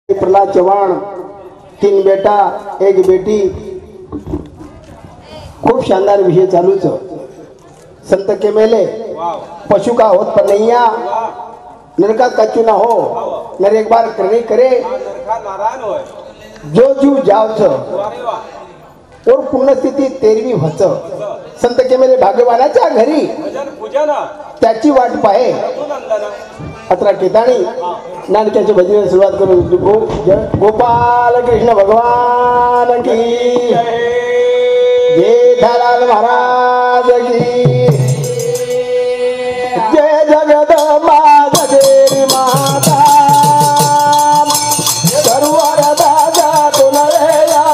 प्रहलाद चव्हाण, 3 बेटा 1 बेटी। खूब शानदार विषय चालूच। संत के मेले पशु का होत पर नैया, नरका कच्चू ना हो, नर एक बार करने करे जो जीव जावच और पूर्ण स्थिती 13वी होच। संत के मेले भाग्यवानाच्या घरी त्याची वाट पाहे। अत्रा ठिकाणी नाटकाची भजन सुरुवात करू। गोपाल कृष्ण भगवान की जेठालाल महाराज की जय। जगदंबा जगदेवी माता सरुवर दादा तुनया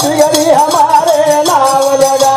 बिगड़ी हमारे नाव लगा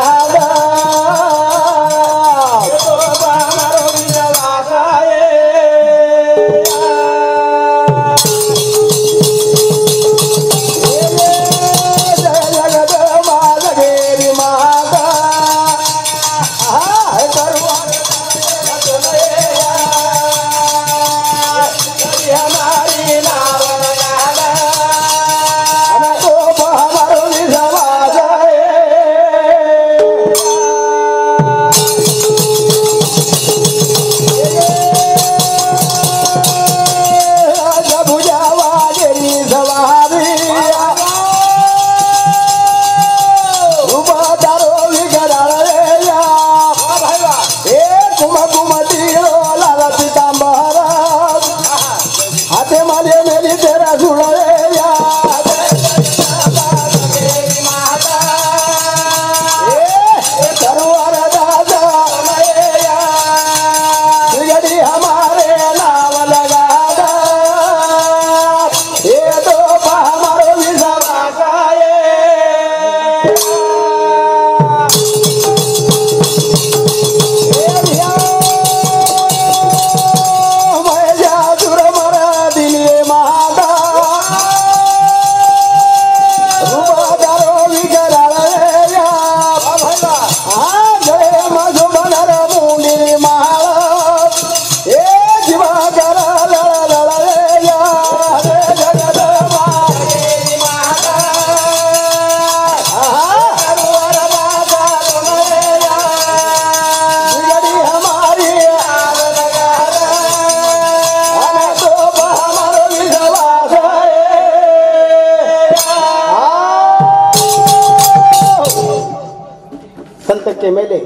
के मेले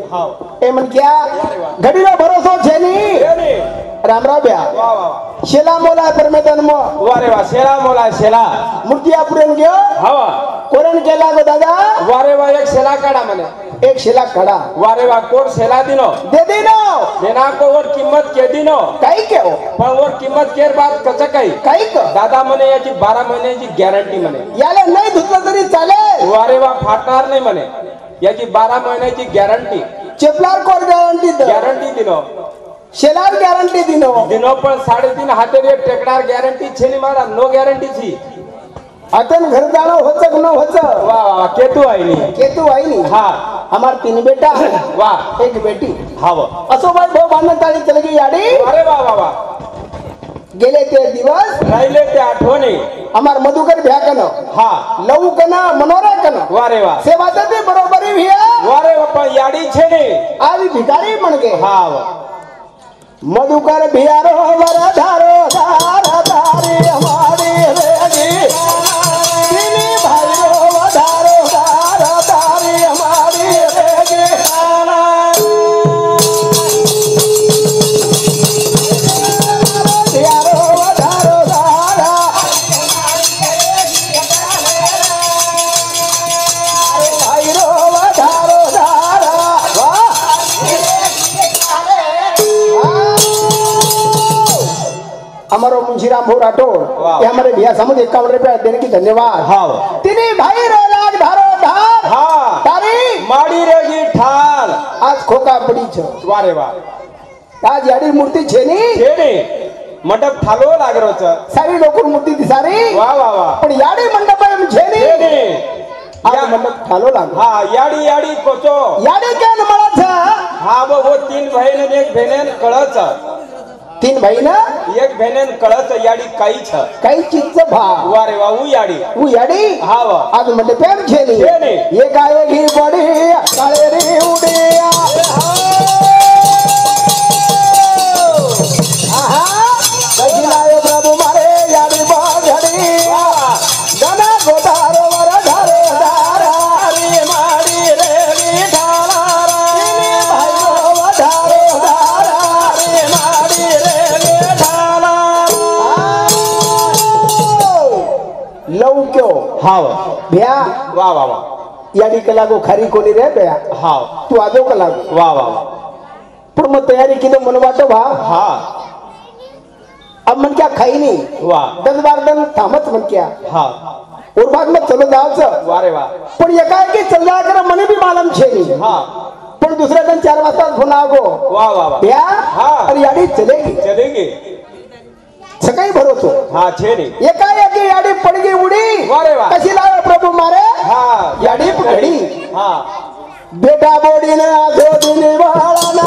ए मन क्या घडीला भरोसा छेनी रामराव ब्या शेला मोला परमेतन मो वारे वा शेला मोला शेला मूर्तिया पुरेन गयो हवा कोरन केला गो दादा वारे वा एक शेला काढा मने एक शेला काढा वारे वा कोण शेला दिनो दे दिनो देना को वर किंमत के दिनो काही के हो पण वर किंमत केर बात कच काही क दादा मने याची 12 महिन्याची गॅरंटी मने याला नाही धुतलं तरी चालेल वारे वा फाटणार नाही मने याची 12 महिन्याची गॅरंटी चेपलार कोर गॅरंटी दिनो शेलार गॅरंटी दिनो पण 3.5 हाते एक टेकडार गॅरंटी छेनी मारा नो गॅरंटी छी अतन घर जाणो होच न होच वाह वाह केतू आई नी हा हमार 3 बेटा वाह 1 बेटी हाव असो भाई भाऊ बांधन ताळी चल गई याडी अरे वाह वाह वाह गेले ते दिवस राहिले ते आठवणी हमार मधुकर भ्याकन हा लवकन मनोरकन वारे वा सेवा ते बरोबरी भिया वारे बापा याडी छेने आवी भिकारी म्हणगे हा मधुकर भियारो वरधारो धारा धारी हमारी रेगी तिनी भाईरो वधारो धारा धारी हमारी रेगी हमारो मुंशीराम भो राठौर ये हमारे भैया समुद 51 रुपया देने की धन्यवाद हाँ तिनी भाई रे लाज धारो धार हाँ तारी माड़ी रेगी ठाल आज खोका पड़ी छ वारे वाह आज याडी मूर्ति छेनी मंडप थालो लागरो छ सारी लोकर मूर्ति दिसारी वाह वाह वाह पण याडी मंडप छेनी या मंडप ठालो लाग हाँ याडी याडी कोचो याडी केन मळाच हाँ वो तीन बहन आणि एक बहनेन कळच तीन भाई ना एक बहनेन कळच याडी काही छ काही चीजचं भा वारे वा ऊ याडी हा वा आज म्हणजे प्रेम छेनी ये गाय घी बडी काळे रे उड्या आहा कशी लायो प्रभु मारे याडी बाजडी गना गोदारो वर धारे धारा रे माडी रे विठाला रे भाई वधारो धारा रे माडी रे विठाला लवक्यो हाव भ्या वा वा वा याडी कलागो खरी कोणी रे भ्या हाव तू आजो कलागो वा वा वा पण मग तयारी की मन वाटो भा हा अब मन क्या खाई नहीं वाह 10-12 दिन थामत मन क्या हाँ और भाग में चलो जाओ वारे वाह पण एकाएकी चल जाया कर मने भी मालूम छे नहीं हाँ पण दुसरे दिन 4 वाजता फोन आगो वाह वाह वाह क्या हाँ और याडी चलेगी सकाळी भरोसो हाँ छे नहीं एकाएकी याडी पडगी उडी वारे वाह कशी लावे प्रभु मारे हाँ याडी पकडी हाँ बेटा बोडी ने आधो दिन वाळाना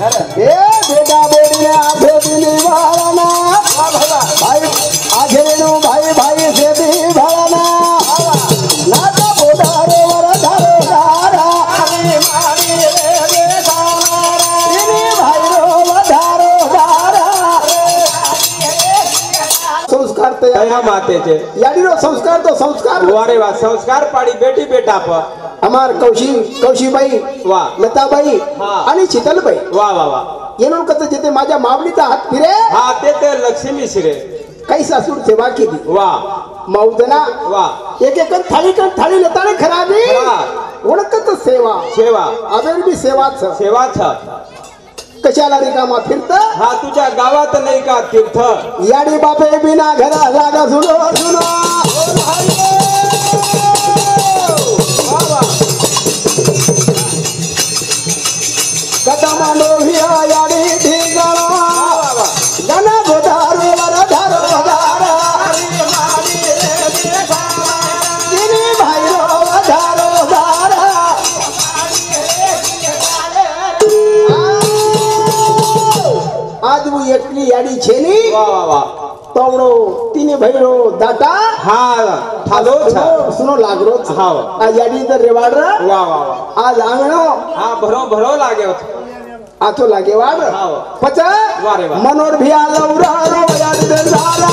ए बेटा बोडी ने आधो दिन वाळाना भाई आघेनो भाई भाई से दी भाळाना नाचा बोधारो वर धारो धारा रे माडी रे बेधारा इनी भाई रो वधारो धारा संस्कार ते कया माते छे याडी रो संस्कार तो संस्कार वारे वाह संस्कार पाडी बेटी बेटा पर हमार कौशीबाई वाह लताबाई हाँ आणि शीतलबाई वाह वाह वाह येणून कसं जिथे माझ्या मावलीचा हात फिरे हाँ ते लक्ष्मी शिरे काही सासूर सेवा केली वाह मौजना वाह एक थाळी लेताने खराबी ओळखत सेवा सेवा अबेर बी सेवाच सेवा छ कशाला रिकामा फिरत हा तुझ्या गावात नाही का तीर्थ याडी बापे बिना घरा लागा सुनो सुनो कदमांडो भिया याडी ठिकाणा गना गोधारो वर धारो धारा रे माडी रे बेधारा तिनी भाई रो वधारो धारा आज वो एकली याडी छेनी वाह वाह वाह तवड़ो तिनी भाई रो दाटा हाँ ठालो छ सुनो लागरो हाँ आज याडी तर रेवाड वाह वाह वाह आज आंगणो हाँ भरो भरो लागे आतो लागे वाड हाँ पचा वारे वाह मनोर भिया लौरा रो याड दे झाला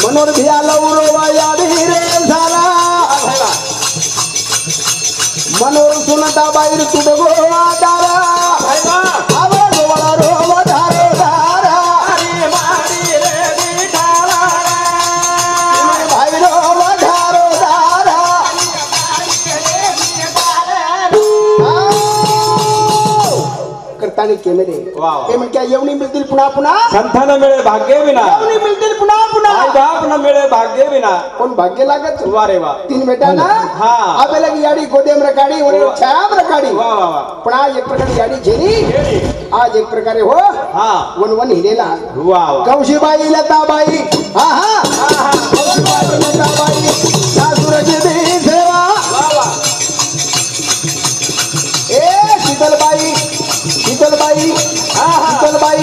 मनोर भिया लौरो याडी रे झाला मनोर सुनता बाहेर तुडगो दारा आवाज वळा रो वधारो दारा रे माडी रे विठाला भाई रो वधारो दारा करतानी केले वाह ते म्हणजे येवणी मिळतील पुन्हा पुन्हा संतान मिळे भाग्य विना येवणी मिळतील पुन्हा पुन्हा आई बाप न मिळे भाग्य विना कोण भाग्य लागत वारे वाह तीन बेटा ना हाँ आबे लगी याडी गोदेम रकाडी और छाम रकाडी वाह वाह वाह पण आज एक प्रकारे याडी झेनी आज एक प्रकारे हो हाँ वन हिरेला वाह वाह कौशीबाई लताबाई हा हा कौशीबाई लताबाई सासुरची दी सेवा वाह वाह ए शीतलबाई शीतलबाई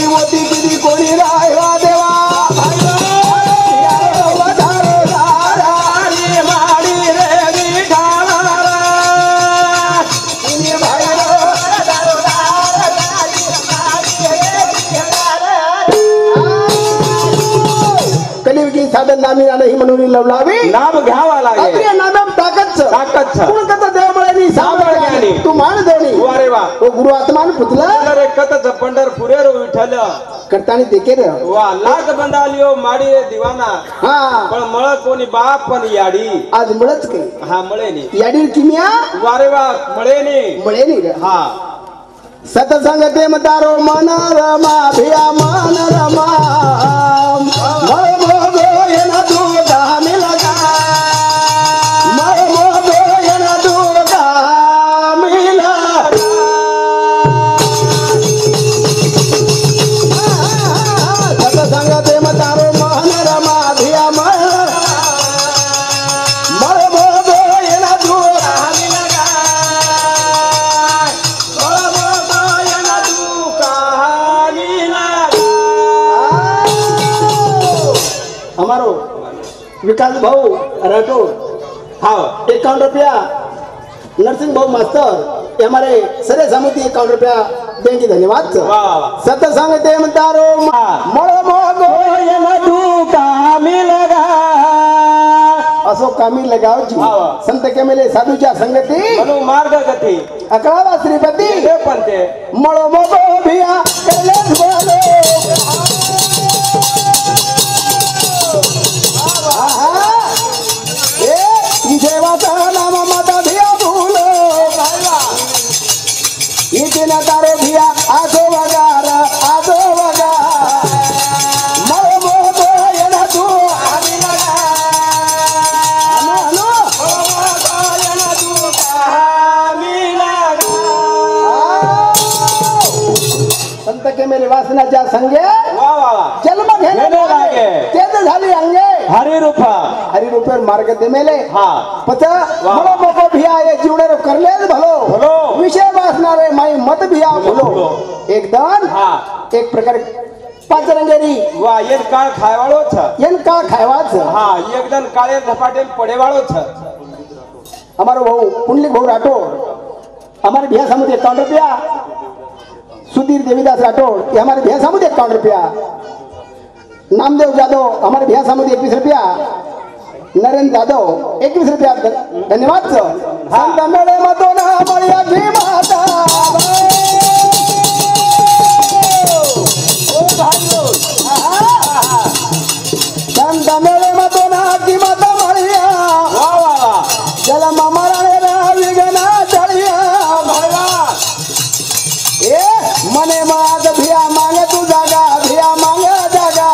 मोती किती कोणी रायवा देवा वधारो दारा रे माडी रे विठाला तिनी भाई रो वधारो दारा रे माडी रे विठाला कलियुगी साधन नामी नाही म्हणून लवलावी नाम घ्यावा लागे अत्रिय नाम ताकत कोण कथा देवळानी सांभाळ ज्ञानी तू मान देवणी वारे वाह ओ गुरु आत्मान पुतला रे कतच पंढरपुरे रो विठ्ठल करतानी देखे रे वाह लाख बंदालियो माडी रे दिवाना हा पण मळ कोणी बाप पण याडी आज मिळच काही हा मळे नी याडी किमिया वारे वाह मळे नी मळे नाही रे हा सतसंग ते मतारो मन रमा भिया मन रमा मळ मोगो येना तू दामी लगा मळ मोगो येना तू दामी लगा विकास भाऊ राठौर हाँ 51 रुपया। नरसिंह भाऊ मास्टर ये हमारे सरे समिति 51 रुपया देंगे, धन्यवाद सर। वाह वाह सत्संग ते मतारो मळो मोगो ये मधु कामी लगा असो कामी लगाओ जी। वाह। संत के मेले साधूच्या संगती मनु मार्ग गती अकळावा श्रीपती ते पण ते मळो मोगो भिया कैलास बोलो देवाचा नाम माता भिया भूलो इतिन तारो भिया आजो वगार मळो मोगो येना तू आमी लगा अनो मोगो येना तू आमी लगा। संत के मेले वासनाच्या संगे वाह वाह वाह जन्म घेणे घेणे लागे तेच झाली अंगे हरिरूपा हरिरूपेर मार्ग ते मेले हाँ पत मळो मोगो भिया ये जीवडे करलेच भलो भलो विषय वासणारे माई मत भिया भलो एक दान हाँ एक प्रकार पाच रंगेरी वाह ये काळ खायवाळो छ येन का खायवाच हाँ एकदम काळे धपाटे पडेवाळो छ हमारो भाऊ पुंडलिक भाऊ राठौर हमारे भैया सामुद 51 रुपया। सुधीर देवीदास राठौर ये हमारे भैया सामुद 51 रुपया। नामदेव जादव हमारे भैया सामुद 21 रुपया। नरेंद्र जादव 21 रुपया धन्यवाद सर। संत मेळे मतो ना मळ्या की माता संत मेळे मतो ना की माता मळ्या वाह वाह वाह चला मामाराणे रावी गना चळिया ए मने माग भिया मांगे तू जागा भिया मांगे जागा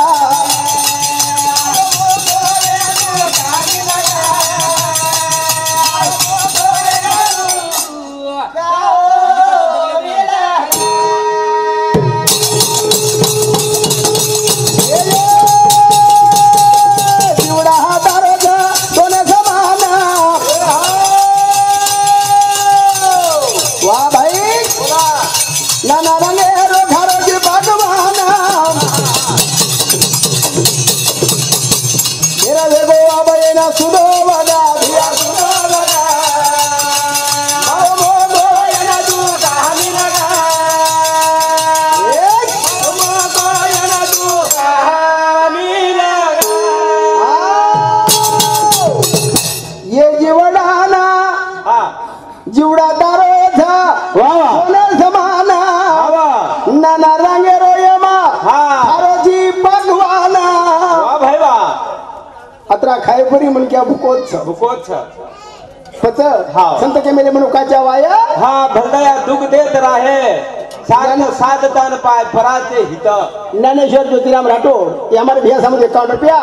जीवडा हातारो जा सोने समाना वाह भाई नाना रंगेरो घरो की भगवाना मेरा देखो अब ये ना सुनो वगा भिया सुनो वगा आओ मोगो ये ना तू कहानी लगा मोगो ये ना तू कहानी लगा। ये जीवडाना हाँ जीवडा तारो था वाह वाह सोने समाना वाह नाना रंगेरो ये मा हाँ थारो जी भगवाना वाह भाई वाह अत्रा खायपुरी मन क्या भुकोत छ भुकोत छ पच हाँ। संत के मेले मनुकाच्या वाया हाँ भलदया दुख देत राहे साध तन पाय पराचे हित ज्ञानेश्वर ज्योतिराम राठौर ये हमारे भैया सामुद 51 रुपया।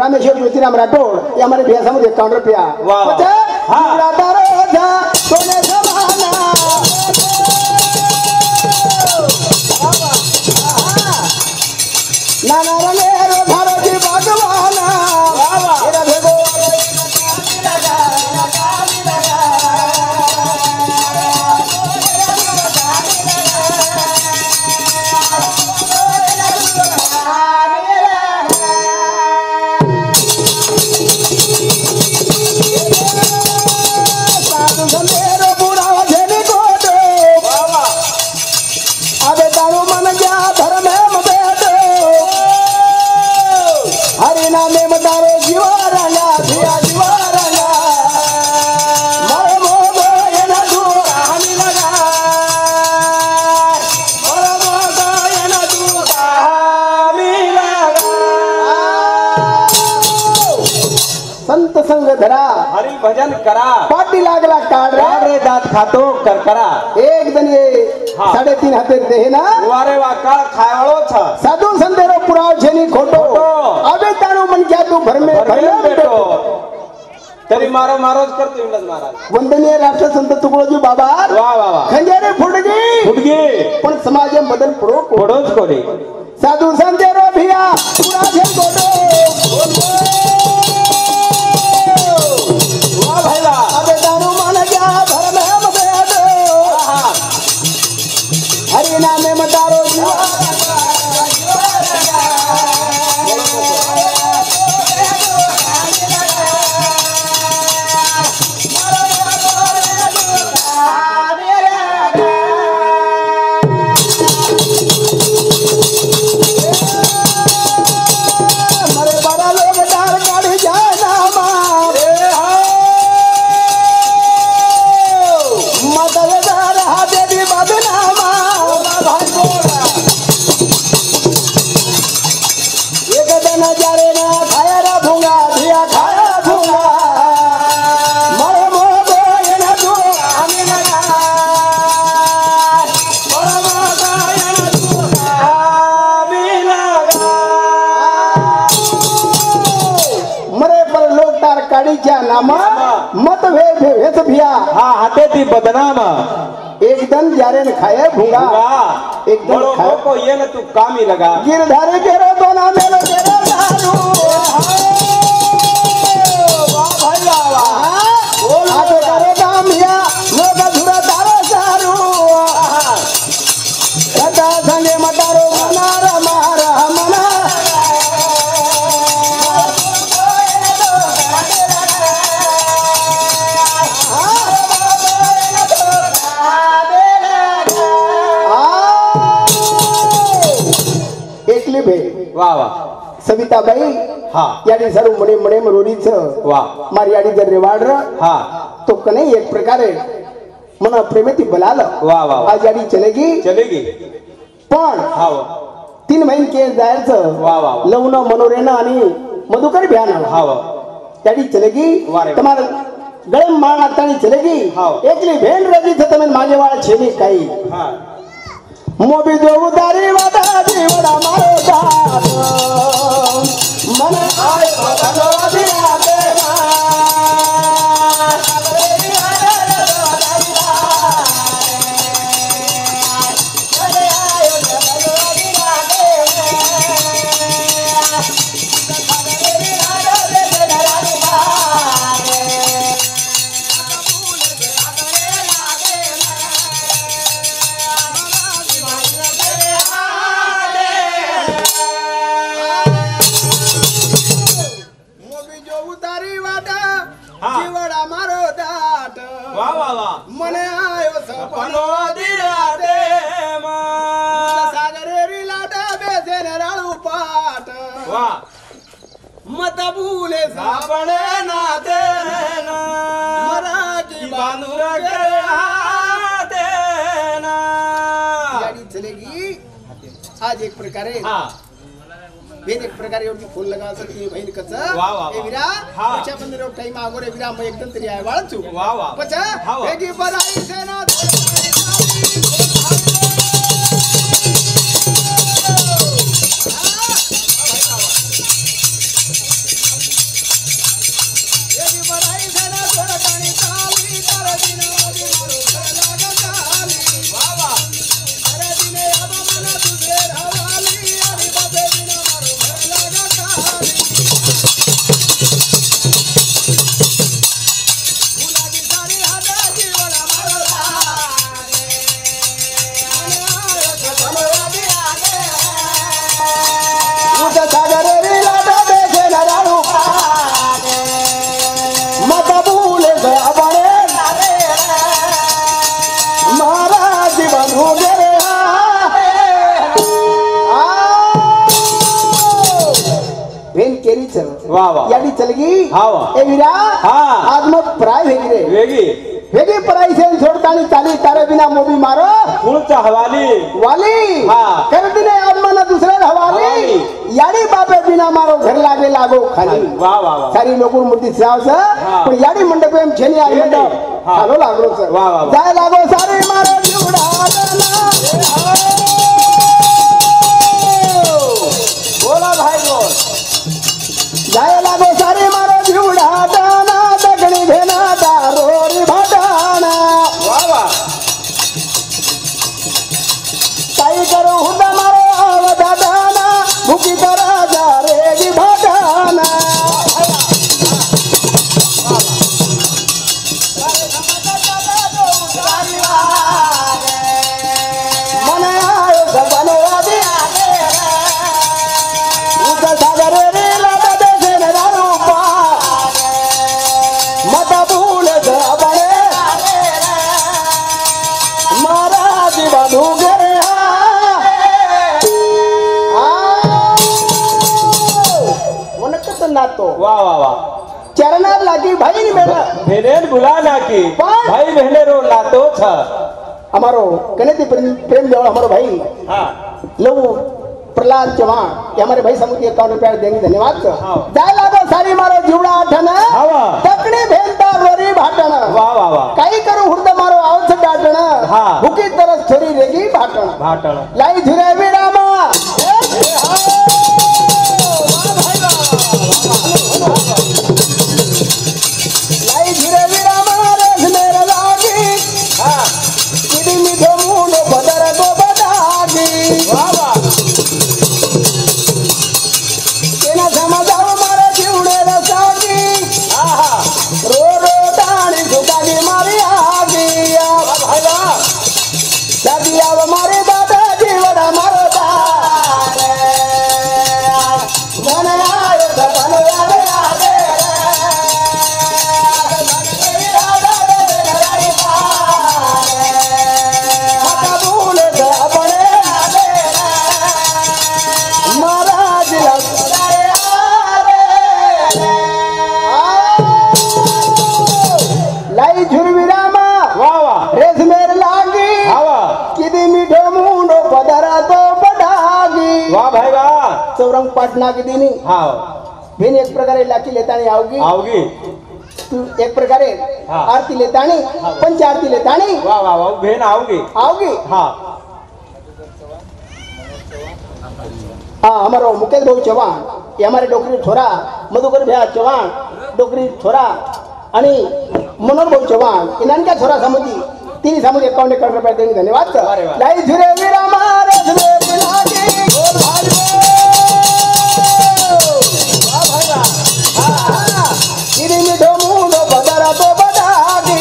रामेश्वर ज्योतिराम राठौर ये हमारे भैया सामुद 51 रुपया। वाह। पच हाँ। जीवडा तारो था सोने समाना नाना रंगेरो घरो की भगवाना वाह वाह मेरा भेगो साधु संतेरो पूरा वजन कोटो वाह वाह अबे तारो मन क्या धर्म है मबेटो हरि नामे मतारो जीवा रंगा भिया जीवा रंगा मरो मोगो ये ना तू कहानी लगा मरो मोगो ये ना तू कहानी लगा। संत संग धरा हरि भजन करा पाटी लागला काढरा रे दात खातो करकरा एक दिन ये हाँ। 3.5 हाते देह ना वारे वा काळ खायवाळो छ साधू संतेरो पुराव छेनी खोटो खोटो। अबे तारो मन क्या तू घर में भरलेन बेटो तरी मारो मारोच करतो इंग्रज महाराज वंदनीय राष्ट्रसंत तुकडोजी बाबा वाह वाह वाह खंजारे फुटगी फुटगी पण समाज बदल पुरो पडोच कोणी साधू संतेरो भिया पुरा छे खोटो वाह भाई वाह अबे तारो मन क्या घर में मबेटो हाँ हरि नामे मतारो जीवा माता वेदार हाते दी बाबनामा भाई बोला एक दिन जारे ना खाया रा भूंगा धिया खाया भूंगा मरे मोगो ये ना तू आमी लगा मरे मोगो ये ना तू आमी लगा मरे पर लोग तार काड़ी क्या नामा मत वेच भिया हाँ हाथे थी बदनाम एक दिन जारे ने खाया भूंगा एक दिन खाया को ये न तू काम ही लगा गिरधारी केरो तो ना मेलो केरो दारू वाह भाई वाह बोल आगे करे काम भिया लोग धुरा तारो सारू कथा संगे मतारो मनारा मारा मना एकली भे वाह वाह सविता बाई हाँ याडी सर्व मणे मणे मरोरीच वाह मारी याडी जर रेवाड हाँ तो कने एक प्रकारे मना प्रेमेती बलाल वाह वाह आज याडी चलेगी पण हाँ 3 महिने के जायचं वाह वाह लवण मनोरेना आणि मधुकर भ्यान हाँ याडी चलेगी वाह रे. तुम्हारे गळे माळ नातानी चलेगी हाँ. एकली भेन रजी थ તમે मागे वाळ छेनी काही हाँ मोबी जो उतारी वादा जीवडा मारो दात मन आय बदलो दिया देवा वाह वाह वाह मने आयो सपनो दिया दे सागरेरी लाटा बेसेन राळू पाट वाह मत भूले साबणे ना देना मराठी बांधून देना गाडी चलेगी आज एक प्रकारे हाँ वेद एक प्रकारे एवढी फुल लगा असं की बहीण कच वाह, वाह, ए विरा हाँ. पछा पंधरा टाइम आगोरे विरा मग एकदम तरी आहे वाळचू वाह वाह पछा हाँ. वेगी बराई सेना वेगी बराई सेना थोडा पाणी चाली तर दिन मोदी मारू लागा चाली वाह वाह अरे दिने अब मना तुझे हवाली आणि बाबे दिन मारू लागा चाली गुलाबी साडी हाता जीवना मारो लागे आणि आयो सपनो दिया दे उत सागरे विलाटा बेसे नराळू पागे मत भूले गबळे महाराज बनू गे भेन केरी चल वाह वाह याडी चलगी हाँ. ए विरा हाँ. आज मग प्राय वेगरे वेगी वेगी पराई से छोड़तानी चाली तारे बिना मोबी मारो पुढचा हवाली वाली हाँ. कर दिने आज मना दुसरे हवाली हवाली. याडी बापे बिना मारो घर लागे लागो खाली वाह वाह वाह सारी लोकूर मूर्ती साव स हाँ. पण याडी मंडप एम छेनी आई छेनी. मंडप हाँ. चालो लागलो सर वाह, वाह, वाह. जाय लागो सारी मारो जीवडा बोला भाई बोल जाय लागो सारी मारो जीवडा दाना दगणी घेना दारोरी भाटाना वाह वाह ताई करो हुदा मारो आवदा दाना भुकी करा जा रेगी भाटाना मन आयो सपनो दिया उत सागरे रे लाटा बेसे नराळू पागे मत भूले गबळे महाराज बनू गे मन कत नातो वाह वाह वाह चरणार लागी भाई मेरा भेनेन भुला नाकी पण- भाई बहने रो नातो छ हमारो कने प्रेम देवल हमारो भाई हाँ लव प्रहलाद चौहान ये हमारे भाई समुद्र 51 रुपया देंगे धन्यवाद सर हाँ। जाय लागो सारी मारो जीवडा आठन हवा तकड़ी भेंता रोरी भाटण वाह वाह वाह काही करू हुर्द मारो आवछ डाटण हाँ। भूकी तरस थोरी रेगी भाटण भाटण लाई झुरे विरामा लाई झुरे विरामा रस मेरा लागी हाँ किडी मिठो मुंडो बदर को बदागी वाह वाह केना समजाव मारे जीवडे रसागी आहा रो रो टाणी सुकागी मारी आगी वाह भाई वाह दादी आव मारे दादा जीवडा मारो दारे मन आयो धन आवे आवे महाराज लाई झुरविरामा वाह वाह रेस मेर लागी हवा किदी मिठो मुंडो पदरा तो बडागी वाह भाई वाह चौरंग पाटना की दिनी हाँ भेन एक प्रकारे लाठी लेतानी आवगी आओगी तू एक प्रकारे हाँ। आरती लेतानी पंच आरती लेतानी वाह वाह वाह बहन आओगी आवगी हाँ हाँ हमारो मुकेश भाऊ चव्हाण ये हमारे डोकरी छोरा मधुकर भैया चव्हाण डोकरी छोरा आणि मनोहर भाऊ चव्हाण इनांच्या छोरा समुदी तिन्ही समुदी 51 रुपये देणे धन्यवाद अरे वा. लाई झुरे विरामा रस में लागी बोल भाई वाह भाई वाह किरी मिठो मुंडो बदरा तो बडागी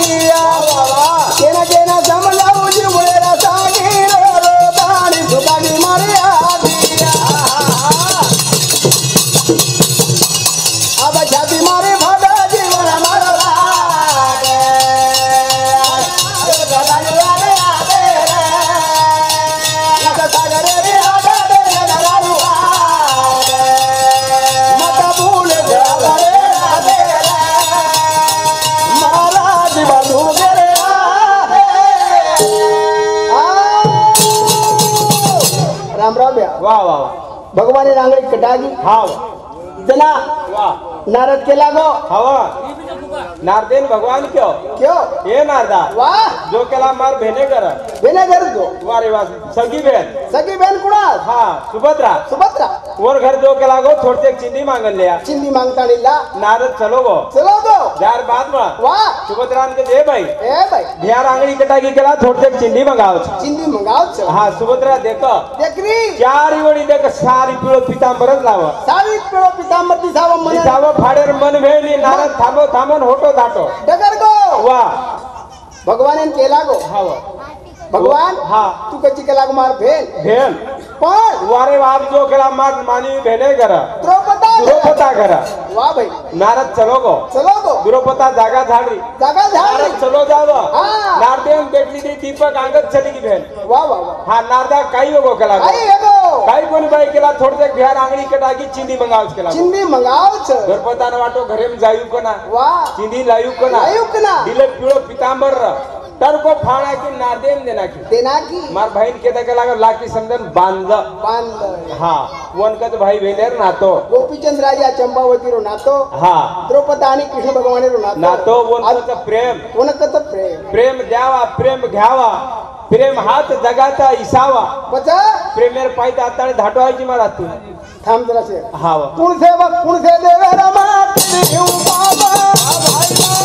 केना केना समजाऊ जीवडे रसागी रो रो ताणी सुकागी मारी आगी अब छाती मारे भागा जीवन हमारा लागे सागरे रे आगा दे लड़ारू आगे मत भूल जा रे आगे महाराज बंधु रे राम राम भैया वाह वाह वाह भगवान आंगड़ी कटागी हाँ जना वाह नारद के लागो हवा नारदेन भगवान क्यों क्यों ये नारदा वाह जो केला मार भेने कर बिना घर दो वारे वाह सगी बहन सगी बहन कुणाल हाँ सुभद्रा सुभद्रा और घर जो केला गो थोड़े से चिंदी मांगन लिया चिंदी मांगता नीला नारद चलो गो चलो दो जार बाद में वाह सुभद्रा ने दे भाई ए भाई बिहार आंगड़ी कटागी केला थोड़े से चिंदी मंगाओ छ। चिंदी मंगाओ चलो हाँ सुभद्रा देखो देखरी चारी वड़ी देख सारी पीड़ो पीतांबरच लाव सारी पेड़ो पितांबर दिसावा मन दिसाव फाड़ेर मन भेली नारद थांबो थांबन होटो धाटो डगर गो वाह भगवान के लागो हाँ भगवान हाँ तू कच्ची के लागो मार भेन भेन पण वारे बाप जो केला मार मानी भेने कर द्रौपदा कर वाह भाई नारद चलो गो चलो गो द्रौपदा जागा झाड़ी जागा झाड़ी नारद चलो जाव हाँ। नारदेव देखली थी दीपक आंगत चली की भेन वाह वाह वाह हाँ नारदा काई होगो केला आई एगो काई कोनी बाई केला थोड़े से बिहार आंगड़ी कटागी चिंदी मंगाओ केला चिंदी मंगाओ छ द्रौपदा न वाटो घरे में जायु कोना वाह चिंदी लायु कोना लायु कोना। दिले पीड़ो पीतांबर तर को फाड़ा की नारदेव देना की देना की मार बहन के तक लाग लाकी समझन बांध बांध हाँ वन का तो भाई बहनेर नातो गोपीचंद राजा चंपावती रो नातो हाँ द्रौपदा आणि कृष्ण भगवान रो नातो नातो वन का तो प्रेम कोणकत प्रेम प्रेम द्यावा प्रेम घ्यावा प्रेम हात जगाता इसावा पचा प्रेमेर पायता आता धाटो आयची मला तू थांब जरा से हा पुण सेवक पुण से देवे रमा देऊ बाबा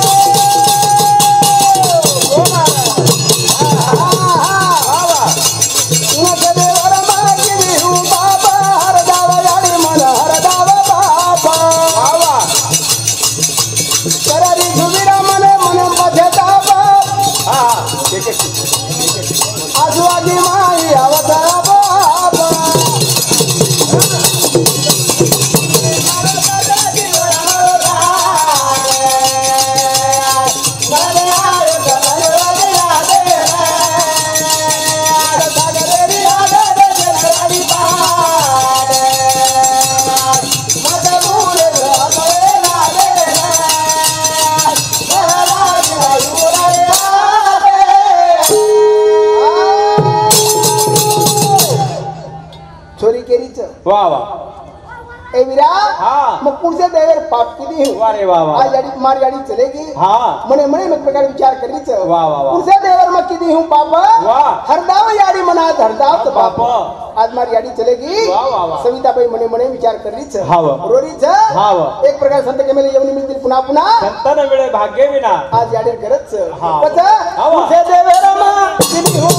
आजूबाजी माई अवतारा बाबा केरीच वा वा ए वीरा हाँ। मग पुढचे ड्रायव्हर पाप किती हूँ वारे वा वा आज गाड़ी मार गाड़ी चलेगी हाँ मने मने मग प्रकार विचार करीच वाह, वाह, वाह। पुढचे ड्रायव्हर मग किती हूँ पाप वाह। हरदाव याडी मना हरदाव तो पाप बाप आज मार गाड़ी चलेगी वाह, वाह, वाह। सविताबाई मने मने विचार करीच हाँ, वाह। रोरीच वाह। एक प्रकार संत केमेले येऊन मिळतील पुन्हा पुन्हा संतान मिळे भाग्य विना आज याडी गरज हाँ। कसा हाँ, वाह। पुढचे ड्रायव्हर मग किती हूँ